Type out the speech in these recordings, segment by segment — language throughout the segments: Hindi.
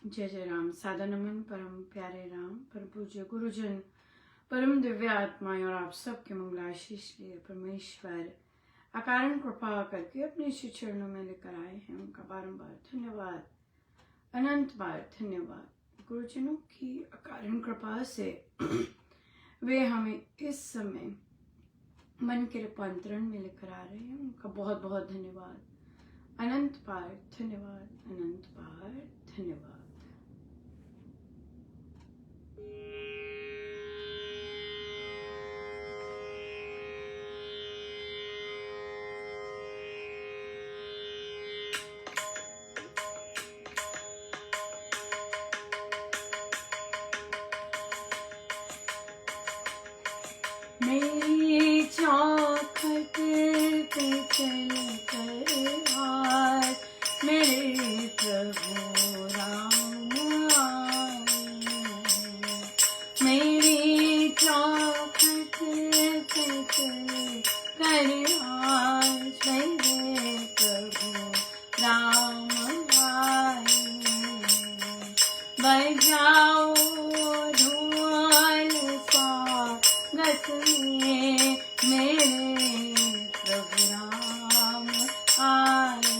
जय जय राम। सादा नमन परम प्यारे राम, परम पूज्य गुरुजन, परम दिव्य आत्माएं और आप सबके मंगलाशीष लिए परमेश्वर अकारण कृपा करके अपने श्री चरणों में लेकर आए हैं। उनका बारंबार धन्यवाद, अनंत बार धन्यवाद। गुरुजनों की अकारण कृपा से वे हमें इस समय मन के रूपांतरण में लेकर आ रहे हैं। उनका बहुत बहुत धन्यवाद, अनंत बार धन्यवाद, अनंत बार धन्यवाद। मेरी चौखट पे चल कर आज मेरे प्रभु राम आए। मेरी चौखट पे चल कर आज मेरे प्रभु राम आए। बजाओ ढोल स्वागत में मेरे प्रभु राम आए।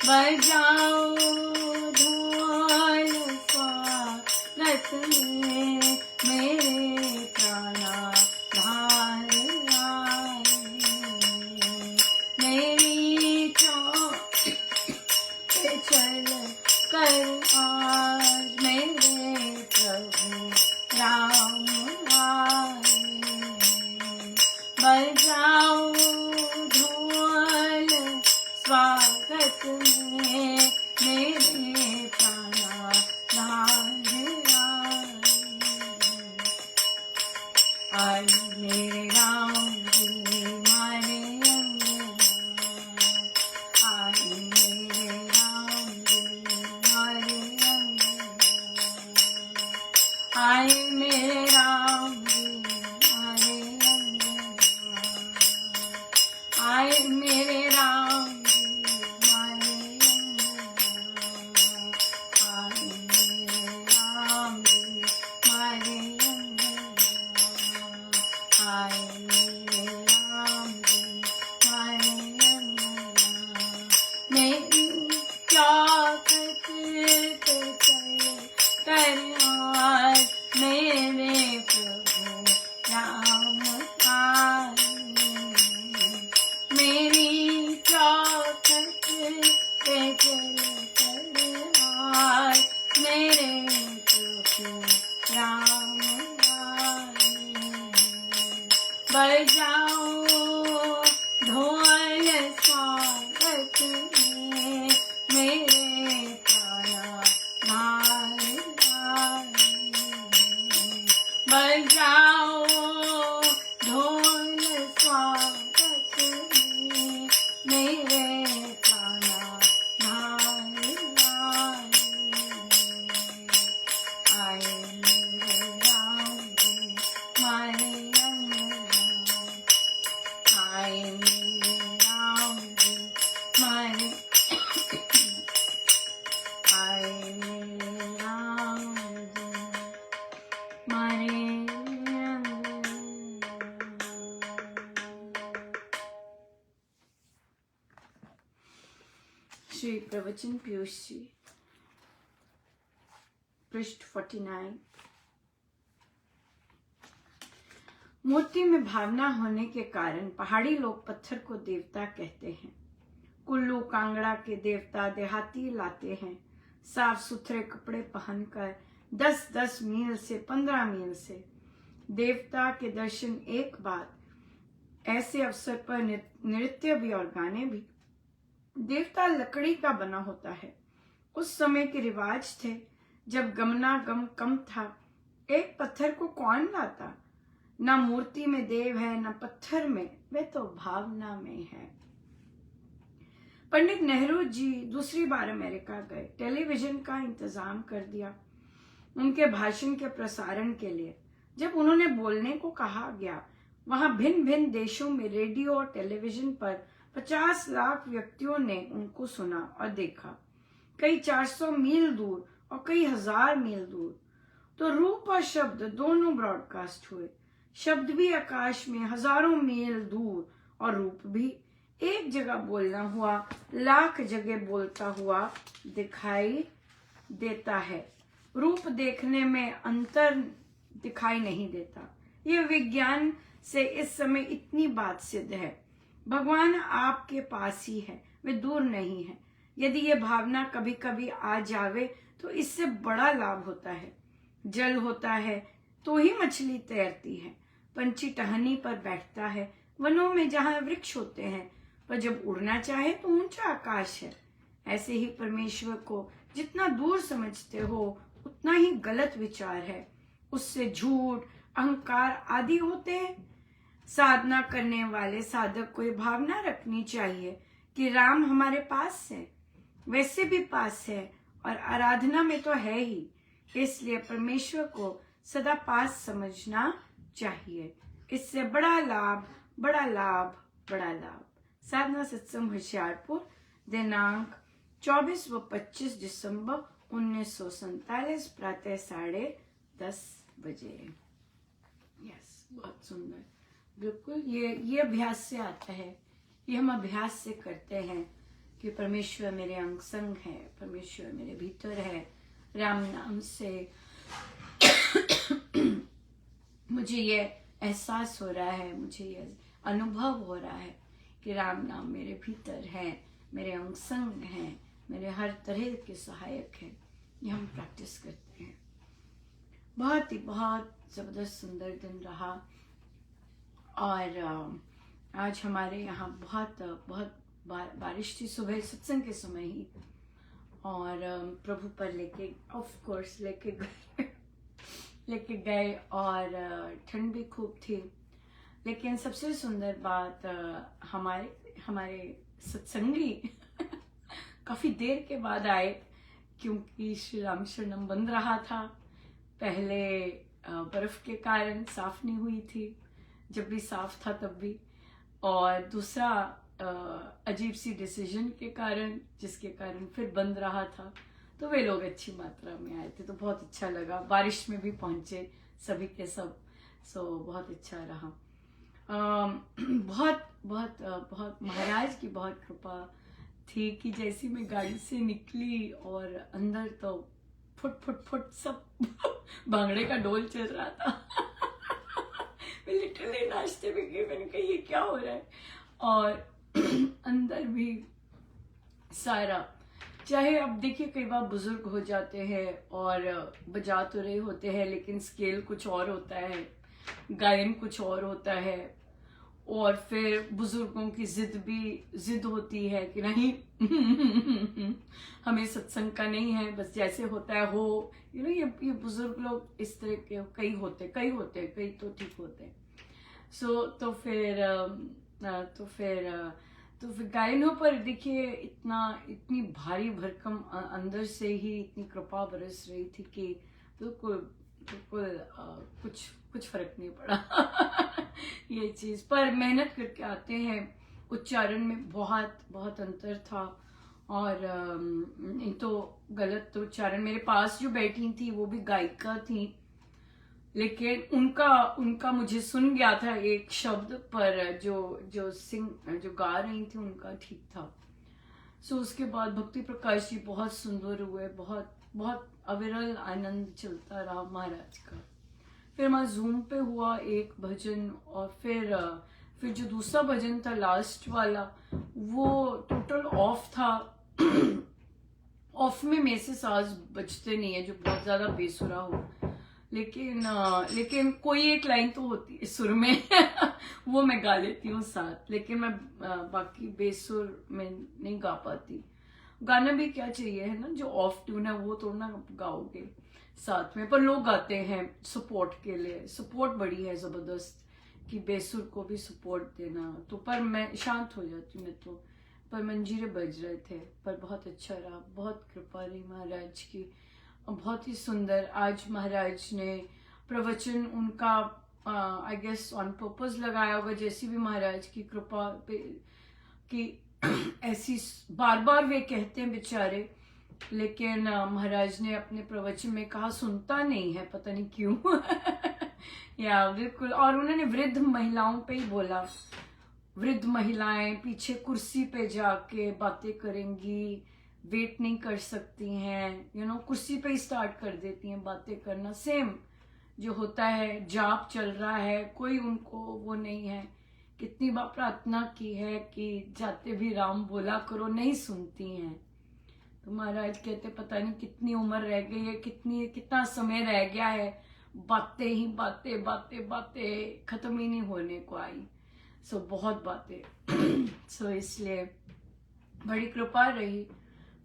बजाओ ढोल स्वागत में मेरे प्राणधार आए। मेरी चौखट पे चल कर आज मेरे प्रभु राम आए। बजाओ ढोल स्वागत में मेरे प्राणधार आए। मेरे राम जी मारे अंगना, आए मेरे राम जी मारे अंगना, आए मेरे राम जी मारे अंगना, आए मेरे राम जी मारे अंगना, आए मेरे राम जी मारे अंगना, आए मेरे राम जी मारे अंगना। मेरी चौखट पे चल कर आज मेरे प्रभु राम आए। मेरी चौखट पे चल कर आज मेरे प्रभु राम आए। बजाओ ढोल स्वागत में मेरे प्राणधार आए। बजाओ ढोल स्वागत में मेरे प्राणधार आए। आए मेरे राम जी मारे अंगना, आए मेरे राम जी मारे, आए मेरे राम जी मारे अंगना। श्री प्रवचन पीयूष जी, पृष्ठ 49। मूर्ति में भावना होने के कारण पहाड़ी लोग पत्थर को देवता कहते हैं। कुल्लू कांगड़ा के देवता देहाती लाते हैं साफ सुथरे कपड़े पहनकर 10-10 मील से 15 मील से। देवता के दर्शन एक बाद ऐसे अवसर पर नृत्य भी और गाने भी। देवता लकड़ी का बना होता है। उस समय के रिवाज थे जब गमनागम कम था। एक पत्थर को कौन लाता? न मूर्ति में देव है न पत्थर में, वे तो भावना में है। पंडित नेहरू जी दूसरी बार अमेरिका गए। टेलीविजन का इंतजाम कर दिया उनके भाषण के प्रसारण के लिए। जब उन्होंने बोलने को कहा गया, वहां भिन्न भिन्न देशों में रेडियो और टेलीविजन पर 50 लाख व्यक्तियों ने उनको सुना और देखा। कई 400 मील दूर और कई 1000 मील दूर। तो रूप और शब्द दोनों ब्रॉडकास्ट हुए। शब्द भी आकाश में हजारों मील दूर और रूप भी एक जगह बोलना हुआ लाख जगह बोलता हुआ दिखाई देता है। रूप देखने में अंतर दिखाई नहीं देता। ये विज्ञान से इस समय इतनी बात सिद्ध है। भगवान आपके पास ही है, वे दूर नहीं है। यदि ये भावना कभी कभी आ जावे तो इससे बड़ा लाभ होता है। जल होता है तो ही मछली तैरती है, पंछी टहनी पर बैठता है, वनों में जहां वृक्ष होते हैं, पर जब उड़ना चाहे तो ऊंचा आकाश है। ऐसे ही परमेश्वर को जितना दूर समझते हो उतना ही गलत विचार है। उससे झूठ, अहंकार आदि होते हैं। साधना करने वाले साधक को ये भावना रखनी चाहिए कि राम हमारे पास है, वैसे भी पास है और आराधना में तो है ही। इसलिए परमेश्वर को सदा पास समझना चाहिए। इससे बड़ा लाभ, बड़ा लाभ, बड़ा लाभ। साधना सत्संग होशियारपुर, दिनांक 24 व 25 दिसंबर 1947, प्रातः 10:30 बजे। यस, बहुत सुंदर। बिल्कुल, ये अभ्यास से आता है। ये हम अभ्यास से करते हैं कि परमेश्वर मेरे अंग संग है, परमेश्वर मेरे भीतर है। राम नाम से मुझे ये एहसास हो रहा है, मुझे ये अनुभव हो रहा है कि राम नाम मेरे भीतर है, मेरे अंग संग है, मेरे हर तरह के सहायक है। ये हम प्रैक्टिस करते हैं। बहुत जबरदस्त सुंदर दिन रहा। और आज हमारे यहाँ बहुत बारिश थी सुबह सत्संग के समय ही। और प्रभु पर ऑफ कोर्स लेके गए और ठंड भी खूब थी। लेकिन सबसे सुंदर बात, हमारे सत्संगी काफी देर के बाद आए, क्योंकि श्री राम शरणम बंद रहा था। पहले बर्फ के कारण साफ नहीं हुई थी, जब भी साफ था तब भी, और दूसरा अजीब सी डिसीजन के कारण, जिसके कारण फिर बंद रहा था। तो वे लोग अच्छी मात्रा में आए थे, तो बहुत अच्छा लगा। बारिश में भी पहुंचे सभी के सब, सो बहुत अच्छा रहा। बहुत महाराज की बहुत कृपा थी कि जैसी मैं गाड़ी से निकली और अंदर तो फुट सब भांगड़े का डोल चल रहा था। मैं लिटरली नाश्ते में गई, मैंने कहा ये क्या हो रहा है। और अंदर भी सारा, चाहे अब देखिए कई बार बुजुर्ग हो जाते हैं और बजा तो रहे होते हैं, लेकिन स्केल कुछ और होता है, गायन कुछ और होता है। और फिर बुजुर्गों की जिद होती है कि नहीं हमें सत्संग का नहीं है, बस जैसे होता है हो। ये बुजुर्ग लोग इस तरह के कई होते, कई तो ठीक होते हैं। तो फिर गायनों पर देखिए इतनी भारी भरकम अंदर से ही इतनी कृपा बरस रही थी कि बिल्कुल कुछ फर्क नहीं पड़ा। ये चीज पर मेहनत करके आते हैं। उच्चारण में बहुत अंतर था। और नहीं तो गलत तो उच्चारण, मेरे पास जो बैठी थी वो भी गायिका थी, लेकिन उनका मुझे सुन गया था एक शब्द, पर जो गा रही थी उनका ठीक था। सो उसके बाद भक्ति प्रकाश जी बहुत सुंदर हुए, बहुत अविरल आनंद चलता रहा महाराज का। फिर हमारा जूम पे हुआ एक भजन, और फिर जो दूसरा भजन था लास्ट वाला, वो टोटल ऑफ था। ऑफ में मेरे से साज बजते नहीं है जो बहुत ज्यादा बेसुरा हो, लेकिन कोई एक लाइन तो होती है सुर में वो मैं गा लेती हूँ साथ, लेकिन मैं बाकी बेसुर में नहीं गा पाती। गाना भी क्या चाहिए है ना, जो ऑफ ट्यून है वो तो ना गाओगे साथ में, पर लोग गाते हैं सपोर्ट के लिए। सपोर्ट बड़ी है जबरदस्त कि बेसुर को भी सपोर्ट देना। तो पर मैं शांत हो जाती हूँ, मैं तो, पर मंजीरे बज रहे थे। पर बहुत अच्छा रहा, बहुत कृपा रही महाराज की, बहुत ही सुंदर। आज महाराज ने प्रवचन उनका आई गेस ऑन पर्पस लगाया होगा, जैसी भी महाराज की कृपा पे कि ऐसी बार बार वे कहते हैं बेचारे लेकिन महाराज ने अपने प्रवचन में कहा सुनता नहीं है, पता नहीं क्यों। या बिल्कुल। और उन्होंने वृद्ध महिलाओं पे ही बोला, वृद्ध महिलाएं पीछे कुर्सी पे जाके बातें करेंगी, वेट नहीं कर सकती हैं, कुर्सी पे ही स्टार्ट कर देती हैं बातें करना। सेम जो होता है, जाप चल रहा है, कोई उनको वो नहीं है। कितनी बार प्रार्थना की है कि जाते भी राम बोला करो, नहीं सुनती हैं। तो महाराज कहते पता नहीं कितनी उम्र रह गई है, कितना समय रह गया है, बातें ही बातें बातें बातें, खत्म ही नहीं होने को आई। सो बहुत बातें। सो इसलिए बड़ी कृपा रही।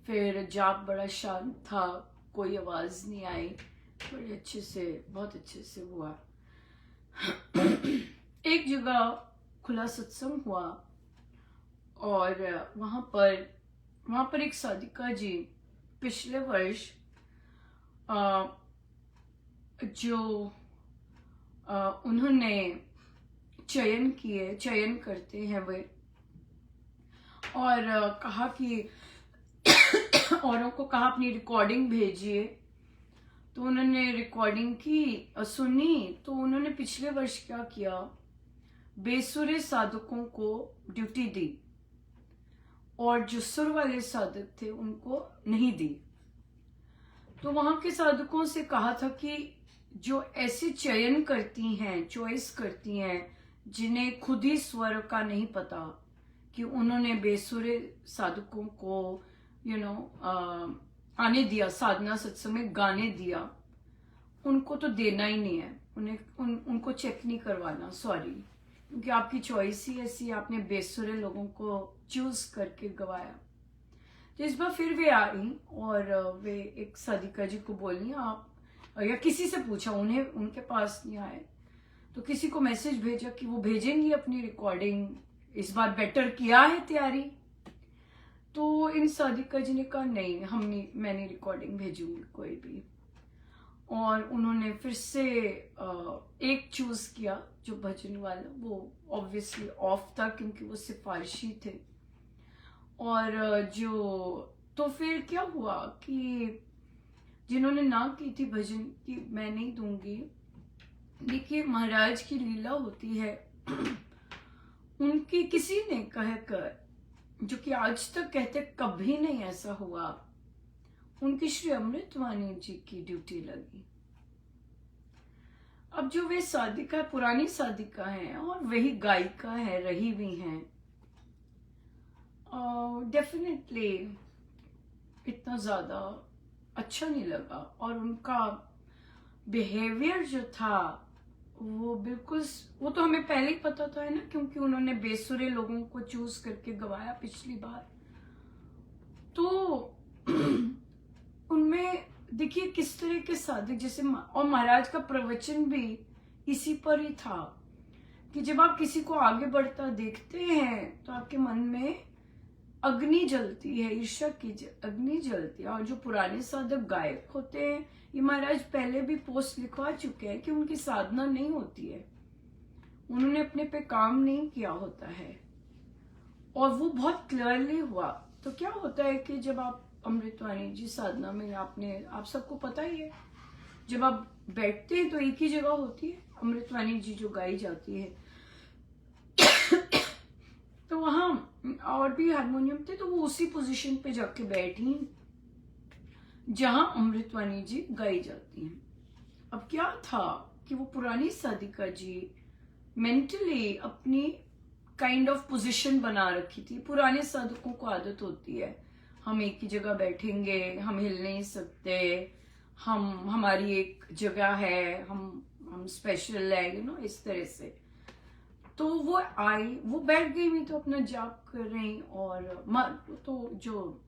फिर जाप बड़ा शांत था, कोई आवाज नहीं आई, बड़े अच्छे से, बहुत अच्छे से हुआ। एक जगह खुला सत्संग हुआ और वहां पर एक साधिका जी पिछले वर्ष उन्होंने चयन करते हैं वे, और कहा कि औरों को कहा अपनी रिकॉर्डिंग भेजिए। तो उन्होंने रिकॉर्डिंग की, सुनी। तो उन्होंने पिछले वर्ष क्या किया, बेसुरे साधकों को ड्यूटी दी और जो सुर वाले साधक थे उनको नहीं दी। तो वहां के साधकों से कहा था कि जो ऐसे चयन करती हैं, चॉइस करती हैं, जिन्हें खुद ही स्वर का नहीं पता, कि उन्होंने बेसुरे साधकों को आने दिया, साधना सत्संग में गाने दिया, उनको तो देना ही नहीं है, उनको चेक नहीं करवाना, सॉरी, क्योंकि आपकी चॉइस ही ऐसी, आपने बेसुरे लोगों को चूज करके गवाया। तो इस बार फिर वे आई और वे एक साधिका जी को बोली, आप, या किसी से पूछा, उनके पास नहीं आए, तो किसी को मैसेज भेजा कि वो भेजेंगी अपनी रिकॉर्डिंग, इस बार बेटर किया है तैयारी। तो इन साधिका जी ने कहा नहीं, मैंने रिकॉर्डिंग भेजूंगी कोई भी। और उन्होंने फिर से एक चूज किया जो भजन वाला, वो ऑब्वियसली ऑफ था क्योंकि वो सिफारिशी थे। और तो फिर क्या हुआ कि जिन्होंने ना की थी भजन की, मैं नहीं दूंगी, देखिए महाराज की लीला होती है। उनकी किसी ने कहकर, जो कि आज तक कहते कभी नहीं ऐसा हुआ, उनकी श्री अमृतवाणी जी की ड्यूटी लगी। अब जो वे साधिका, पुरानी साधिका हैं और वही गायिका है, रही भी हैं, डेफिनेटली इतना ज्यादा अच्छा नहीं लगा। और उनका बिहेवियर जो था वो बिल्कुल, वो तो हमें पहले ही पता था, है ना, क्योंकि उन्होंने बेसुरे लोगों को चूज करके गवाया पिछली बार। तो उनमें देखिए किस तरह के साधक, जैसे, और महाराज का प्रवचन भी इसी पर ही था कि जब आप किसी को आगे बढ़ता देखते हैं तो आपके मन में अग्नि जलती है, ईर्ष्या की अग्नि जलती है। और जो पुराने साधक गायक होते हैं, ये महाराज पहले भी पोस्ट लिखवा चुके हैं कि उनकी साधना नहीं होती है, उन्होंने अपने पे काम नहीं किया होता है, और वो बहुत क्लियरली हुआ। तो क्या होता है कि जब आप अमृतवाणी जी साधना में, आप सबको पता ही है, जब आप बैठते हैं तो एक ही जगह होती है अमृतवाणी जी जो गाई जाती है। तो वहां और भी हारमोनियम थे, तो वो उसी पोजीशन पे जाके बैठी जहां अमृतवाणी जी गाई जाती हैं। अब क्या था कि वो पुरानी साधिका जी मेंटली अपनी काइंड ऑफ पोजीशन बना रखी थी। पुराने साधकों को आदत होती है, हम एक ही जगह बैठेंगे, हम हिल नहीं सकते, हमारी एक जगह है, हम स्पेशल है, इस तरह से। तो वो आई, वो बैठ गई, मैं तो अपना जाप कर रही, और तो जो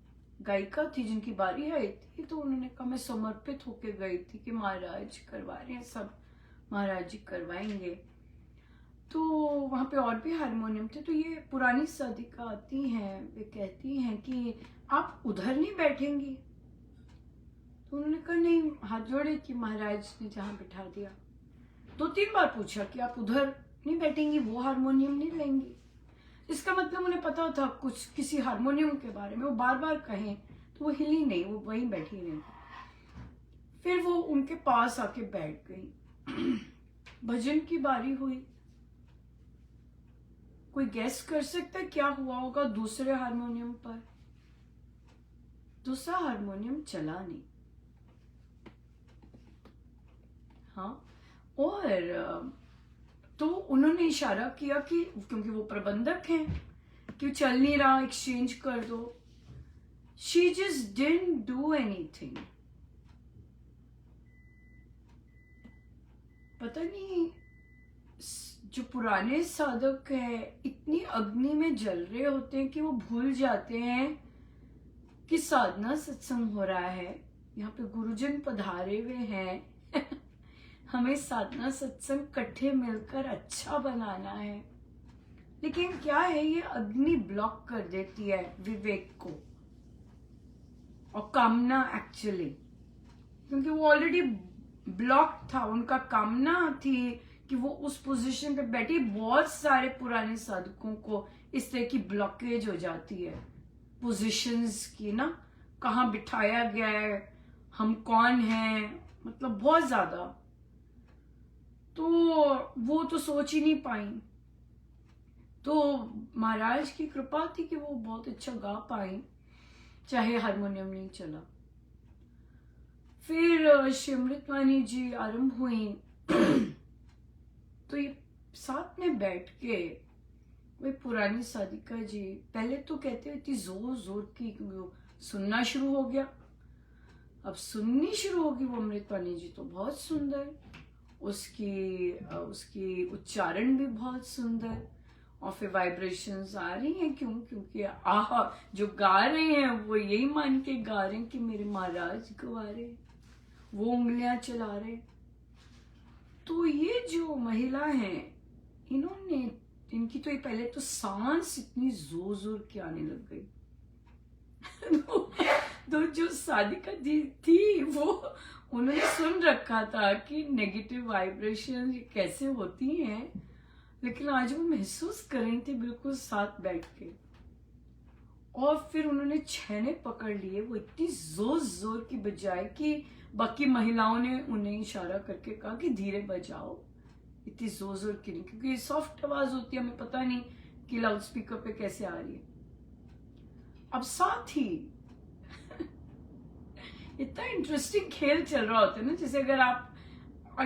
गायिका थी जिनकी बारी आई थी, तो उन्होंने कहा, मैं समर्पित होके गई थी कि महाराज करवा रहे हैं, सब महाराज जी करवाएंगे। तो वहां पे और भी हारमोनियम थे। तो ये पुरानी साधिका आती हैं, वे कहती हैं कि आप उधर नहीं बैठेंगी। तो उन्होंने कहा नहीं, हाथ जोड़े कि महाराज ने जहां बिठा दिया। 2-3 बार पूछा कि आप उधर नहीं बैठेंगी, वो हारमोनियम नहीं लेंगी। इसका मतलब उन्हें पता था कुछ किसी हारमोनियम के बारे में, वो बार बार कहें तो वो हिली नहीं, वो वहीं बैठी रही। फिर वो उनके पास आके बैठ गई। भजन की बारी हुई। कोई गेस कर सकता है क्या हुआ होगा दूसरे हारमोनियम पर? दूसरा हारमोनियम चला नहीं। हाँ, और तो उन्होंने इशारा किया कि क्योंकि वो प्रबंधक हैं कि चल नहीं रहा, एक्सचेंज कर दो। She just didn't do anything. पता नहीं, जो पुराने साधक है इतनी अग्नि में जल रहे होते हैं कि वो भूल जाते हैं कि साधना सत्संग हो रहा है, यहाँ पे गुरुजन पधारे हुए हैं। हमें साधना सत्संग इकट्ठे मिलकर अच्छा बनाना है। लेकिन क्या है, ये अग्नि ब्लॉक कर देती है विवेक को और कामना एक्चुअली, क्योंकि वो ऑलरेडी ब्लॉक था। उनका कामना थी कि वो उस पोजीशन पे बैठी। बहुत सारे पुराने साधकों को इस तरह की ब्लॉकेज हो जाती है पोजीशंस की ना, कहाँ बिठाया गया है, हम कौन हैं, मतलब बहुत ज्यादा। तो वो तो सोच ही नहीं पाई। तो महाराज की कृपा थी कि वो बहुत अच्छा गा पाई, चाहे हारमोनियम नहीं चला। फिर श्री अमृतवाणी जी आरंभ हुई। तो ये साथ में बैठ के वही पुरानी साधिका जी पहले तो कहते हुए इतनी जोर जोर की, क्योंकि वो सुनना शुरू हो गया। अब सुननी शुरू होगी वो अमृतवाणी जी तो बहुत सुंदर, उसकी उच्चारण भी बहुत सुंदर, और फिर वाइब्रेशंस आ रही हैं। क्योंकि जो गा रहे हैं वो यही मान के गा रहे हैं कि मेरे महाराज गवा रहे हैं, वो उंगलियां चला रहे। तो ये जो महिला है, इनकी तो ये पहले तो सांस इतनी जोर जोर की आने लग गई। तो जो साधिका जी थी वो उन्होंने सुन रखा था कि नेगेटिव वाइब्रेशन कैसे होती हैं, लेकिन आज वो महसूस कर रही थी बिल्कुल साथ बैठ के। और फिर उन्होंने छेने पकड़ लिए, वो इतनी जोर जोर की बजाए कि बाकी महिलाओं ने उन्हें इशारा करके कहा कि धीरे बजाओ, इतनी जोर जोर की नहीं, क्योंकि सॉफ्ट आवाज होती है, हमें पता नहीं कि लाउड स्पीकर पे कैसे आ रही है। अब साथ ही इतना इंटरेस्टिंग खेल चल रहा होता है ना, जैसे अगर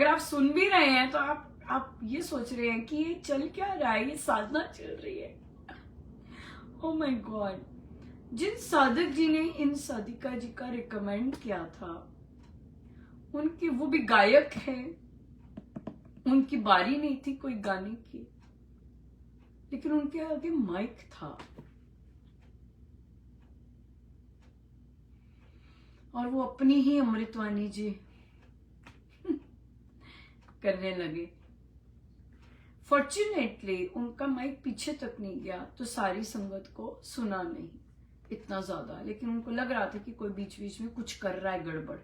आप सुन भी रहे हैं तो आप ये सोच रहे हैं कि ये चल क्या रहा है, ये साधना चल रही है। ओह माय गॉड, जिन साधक जी ने इन साधिका जी का रिकमेंड किया था, उनके वो भी गायक हैं, उनकी बारी नहीं थी कोई गाने की, लेकिन उनके आगे माइक था और वो अपनी ही अमृतवाणी जी करने लगे। फॉर्चुनेटली उनका माइक पीछे तक नहीं गया, तो सारी संगत को सुना नहीं इतना ज्यादा, लेकिन उनको लग रहा था कि कोई बीच बीच में कुछ कर रहा है गड़बड़।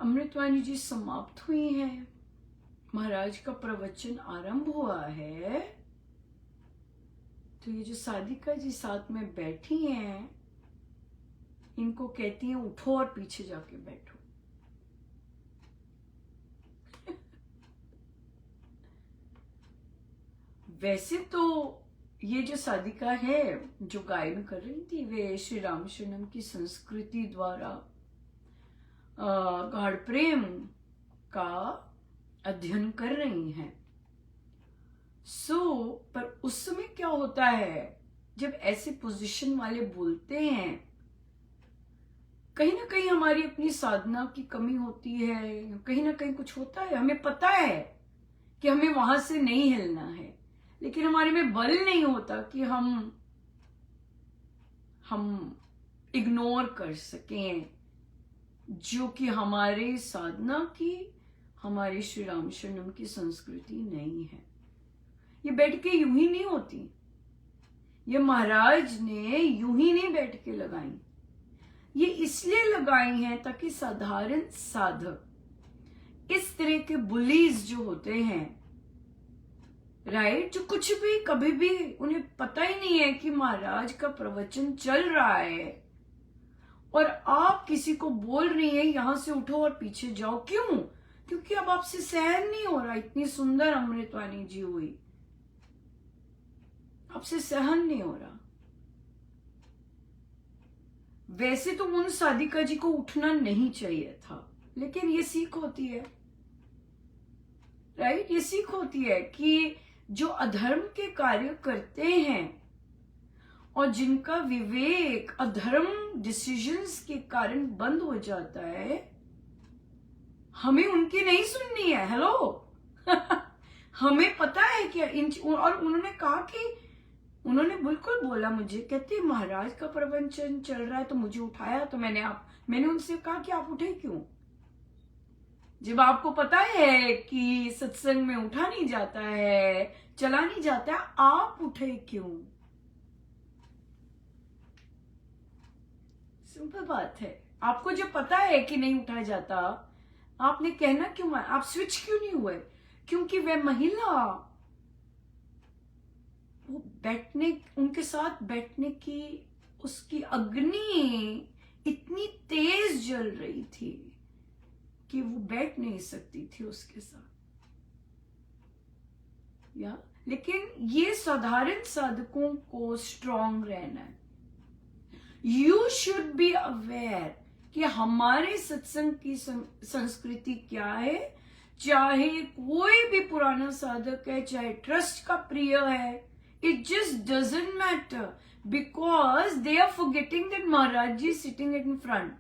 अमृतवाणी जी समाप्त हुई हैं, महाराज का प्रवचन आरंभ हुआ है। तो ये जो साधिका जी साथ में बैठी हैं, इनको कहती हैं उठो और पीछे जाके बैठो। वैसे तो ये जो साधिका है जो गायन कर रही थी, वे श्री राम शरणम की संस्कृति द्वारा गाढ़ प्रेम का अध्ययन कर रही हैं। पर उस समय क्या होता है, जब ऐसे पोजीशन वाले बोलते हैं, कहीं ना कहीं हमारी अपनी साधना की कमी होती है, कहीं ना कहीं कुछ होता है। हमें पता है कि हमें वहां से नहीं हिलना है, लेकिन हमारे में बल नहीं होता कि हम इग्नोर कर सकें जो कि हमारे साधना की, हमारे श्री राम शरणम की संस्कृति नहीं है। ये बैठ के यूं ही नहीं होती, ये महाराज ने यूं ही नहीं बैठ के लगाई। ये इसलिए लगाई हैं ताकि साधारण साधक, इस तरह के बुलीज जो होते हैं, राइट, जो कुछ भी कभी भी उन्हें पता ही नहीं है कि महाराज का प्रवचन चल रहा है और आप किसी को बोल रही हैं यहां से उठो और पीछे जाओ। क्यों? क्योंकि अब आपसे सहन नहीं हो रहा। इतनी सुंदर अमृतवाणी जी हुई, आपसे सहन नहीं हो रहा। वैसे तो उन साधिका जी को उठना नहीं चाहिए था, लेकिन ये सीख होती है, राइट। ये सीख होती है कि जो अधर्म के कार्य करते हैं और जिनका विवेक अधर्म डिसीजंस के कारण बंद हो जाता है, हमें उनकी नहीं सुननी है। हेलो हमें पता है कि और उन्होंने कहा कि उन्होंने बिल्कुल बोला मुझे, कहते महाराज का प्रवचन चल रहा है तो मुझे उठाया, तो मैंने उनसे कहा कि आप उठे क्यों? जब आपको पता है कि सत्संग में उठा नहीं जाता है, चला नहीं जाता है, आप उठे क्यों? सिंपल बात है। आपको जब पता है कि नहीं उठाया जाता, आपने कहना क्यों? आप स्विच क्यों नहीं हुए? क्योंकि वह महिला, वो बैठने, उनके साथ बैठने की उसकी अग्नि इतनी तेज जल रही थी कि वो बैठ नहीं सकती थी उसके साथ। लेकिन ये साधारण साधकों को स्ट्रांग रहना है। यू शुड बी अवेयर कि हमारे सत्संग की संस्कृति क्या है। चाहे कोई भी पुराना साधक है, चाहे ट्रस्ट का प्रिय है, it just doesn't matter, because they are forgetting that Maharaj ji sitting in front.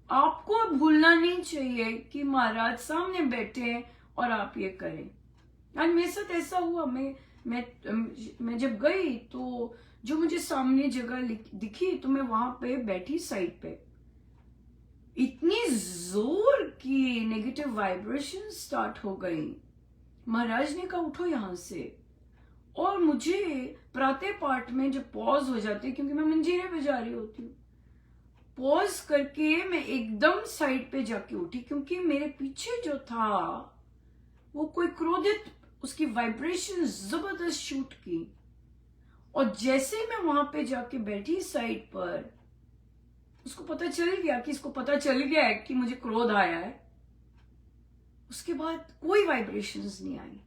आपको भूलना नहीं चाहिए कि महाराज सामने बैठे हैं और आप ये करें। आज मेरे साथ ऐसा हुआ, मैं जब गई तो जो मुझे सामने जगह दिखी तो मैं वहां पे बैठी साइड पे, इतनी जोर की नेगेटिव वाइब्रेशन स्टार्ट हो गई। महाराज ने कहा उठो यहां से, और मुझे प्रातः पाठ में जब पॉज हो जाती है, क्योंकि मैं मंजीरे बजा रही होती हूँ, पॉज करके मैं एकदम साइड पे जाके उठी, क्योंकि मेरे पीछे जो था वो कोई क्रोधित, उसकी वाइब्रेशन जबरदस्त शूट की। और जैसे मैं वहां पे जाके बैठी साइड पर, उसको पता चल गया कि इसको पता चल गया है कि मुझे क्रोध आया है। उसके बाद कोई वाइब्रेशंस नहीं आई।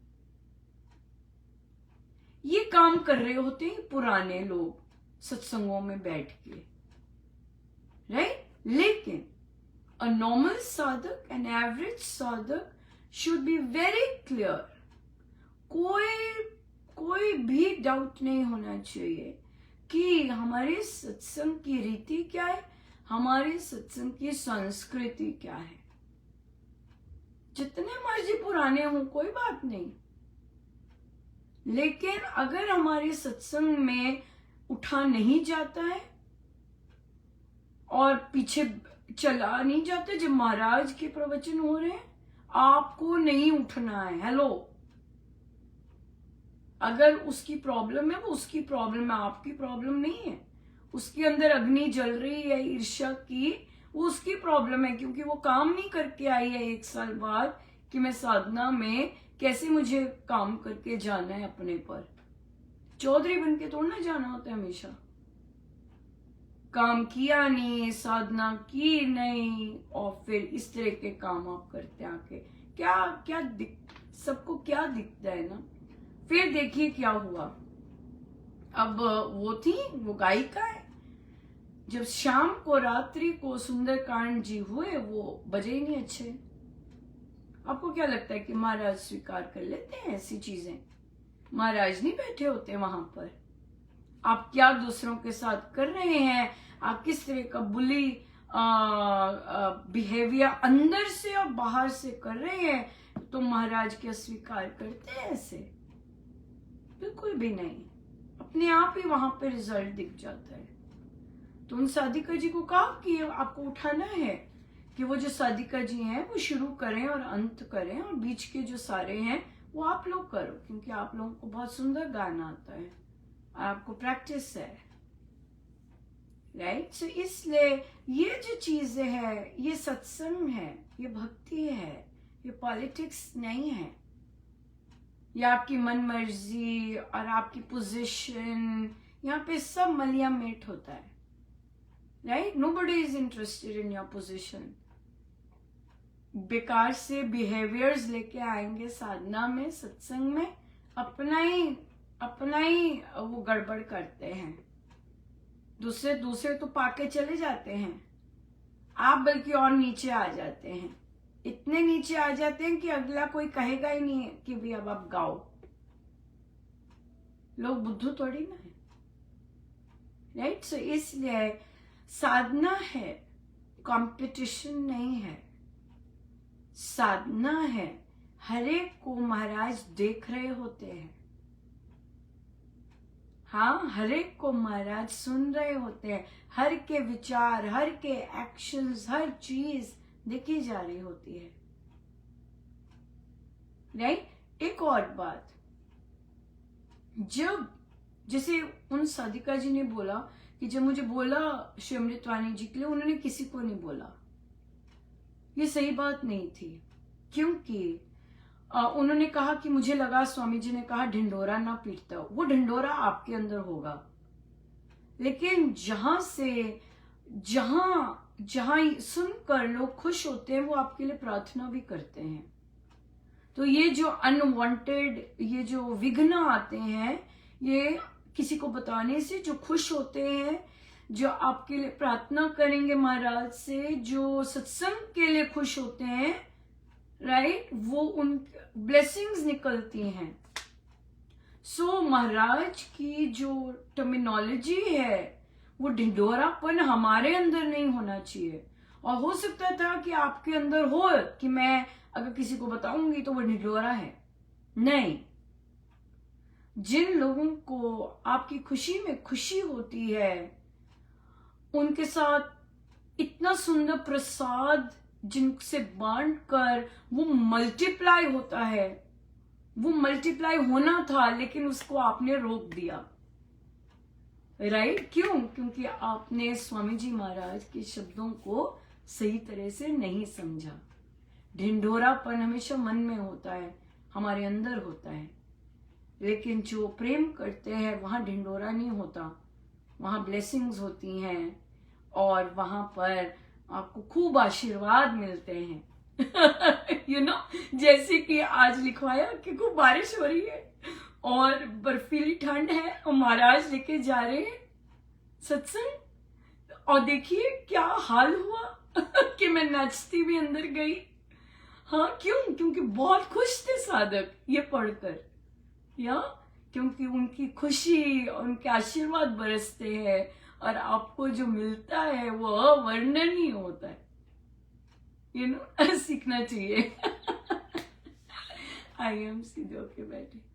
ये काम कर रहे होते हैं पुराने लोग सत्संगों में बैठ के, राइट। लेकिन अ नॉर्मल साधक, एन एवरेज साधक शुड बी वेरी क्लियर। कोई भी डाउट नहीं होना चाहिए कि हमारे सत्संग की रीति क्या है, हमारे सत्संग की संस्कृति क्या है। जितने मर्जी पुराने हों कोई बात नहीं, लेकिन अगर हमारे सत्संग में उठा नहीं जाता है और पीछे चला नहीं जाता, जब महाराज के प्रवचन हो रहे हैं, आपको नहीं उठना है। हेलो, अगर उसकी प्रॉब्लम है वो उसकी प्रॉब्लम है, आपकी प्रॉब्लम नहीं है। उसके अंदर अग्नि जल रही है ईर्ष्या की, वो उसकी प्रॉब्लम है, क्योंकि वो काम नहीं करके आई है 1 साल बाद कि मैं साधना में कैसे मुझे काम करके जाना है अपने पर। चौधरी बन के थोड़ा ना जाना होता है हमेशा। काम किया नहीं, साधना की नहीं, और फिर इस तरह के काम आप करते आके क्या सबको क्या दिखता है ना। फिर देखिए क्या हुआ। अब वो गायिका है, जब शाम को रात्रि को सुंदरकांड जी हुए, वो बजे ही नहीं अच्छे। आपको क्या लगता है कि महाराज स्वीकार कर लेते हैं ऐसी चीजें? महाराज नहीं बैठे होते वहां पर। आप क्या दूसरों के साथ कर रहे हैं, आप किस तरह का बुली बिहेवियर अंदर से और बाहर से कर रहे हैं, तो महाराज क्या स्वीकार करते हैं ऐसे? बिल्कुल भी नहीं। अपने आप ही वहां पे रिजल्ट दिख जाता है। तो उन साधिका जी को कहा कि आपको उठाना है कि वो जो साधिका जी हैं वो शुरू करें और अंत करें, और बीच के जो सारे हैं वो आप लोग करो, क्योंकि आप लोगों को बहुत सुंदर गाना आता है, आपको प्रैक्टिस है, राइट। सो इसलिए ये जो चीजें है, ये सत्संग है, ये भक्ति है, ये पॉलिटिक्स नहीं है। या आपकी मन मर्जी और आपकी पोजीशन, यहाँ पे सब मलिया मेट होता है, right? Nobody is interested in your position. बेकार से बिहेवियर्स लेके आएंगे साधना में, सत्संग में, अपना ही वो गड़बड़ करते हैं। दूसरे तो पाके चले जाते हैं, आप बल्कि और नीचे आ जाते हैं। इतने नीचे आ जाते हैं कि अगला कोई कहेगा ही नहीं कि भी अब आप गाओ। लोग बुद्धू थोड़ी ना है, राइट? सो इसलिए साधना है, कंपटीशन नहीं है। साधना है, हर एक को महाराज देख रहे होते हैं। हाँ, हर एक को महाराज सुन रहे होते हैं। हर के विचार, हर के एक्शंस, हर चीज देखी जा रही होती है, राइट? एक और बात, जब जैसे उन साधिका जी ने बोला कि जब मुझे बोला श्री अमृतवाणी जी के लिए, उन्होंने किसी को नहीं बोला, ये सही बात नहीं थी। क्योंकि उन्होंने कहा कि मुझे लगा, स्वामी जी ने कहा ढिंडोरा ना पीटता हो। वो ढिंडोरा आपके अंदर होगा, लेकिन जहां सुनकर लोग खुश होते हैं, वो आपके लिए प्रार्थना भी करते हैं। तो ये जो अनवांटेड, ये जो विघ्न आते हैं, ये किसी को बताने से, जो खुश होते हैं, जो आपके लिए प्रार्थना करेंगे महाराज से, जो सत्संग के लिए खुश होते हैं, राइट, वो उन ब्लेसिंग्स निकलती हैं। सो महाराज की जो टर्मिनोलॉजी है, वो ढिंडोरापन हमारे अंदर नहीं होना चाहिए। और हो सकता था कि आपके अंदर हो कि मैं अगर किसी को बताऊंगी तो वो ढिंडोरा है। नहीं, जिन लोगों को आपकी खुशी में खुशी होती है, उनके साथ इतना सुंदर प्रसाद जिनसे बांटकर वो मल्टीप्लाई होता है। वो मल्टीप्लाई होना था, लेकिन उसको आपने रोक दिया, राइट? क्यों? क्योंकि आपने स्वामी जी महाराज के शब्दों को सही तरह से नहीं समझा। ढिंढोरापन हमेशा मन में होता है, हमारे अंदर होता है, लेकिन जो प्रेम करते हैं वहां ढिंढोरा नहीं होता, वहां ब्लेसिंग्स होती हैं और वहां पर आपको खूब आशीर्वाद मिलते हैं। यू नो, जैसे कि आज लिखवाया कि खूब बारिश हो रही है और बर्फीली ठंड है और महाराज लेके जा रहे हैं सत्संग, और देखिए क्या हाल हुआ कि मैं नाचती भी अंदर गई। हाँ, क्यों? क्योंकि बहुत खुश थे साधक ये पढ़कर, या क्योंकि उनकी खुशी, उनके आशीर्वाद बरसते हैं और आपको जो मिलता है वो अवर्णनीय होता है। यू नो, सीखना चाहिए। आई एम सीधे होके बैठे।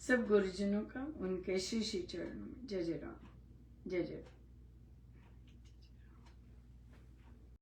सब गुरुजनों का उनके श्री श्री चरणों में जय जय राम, जय जय राम।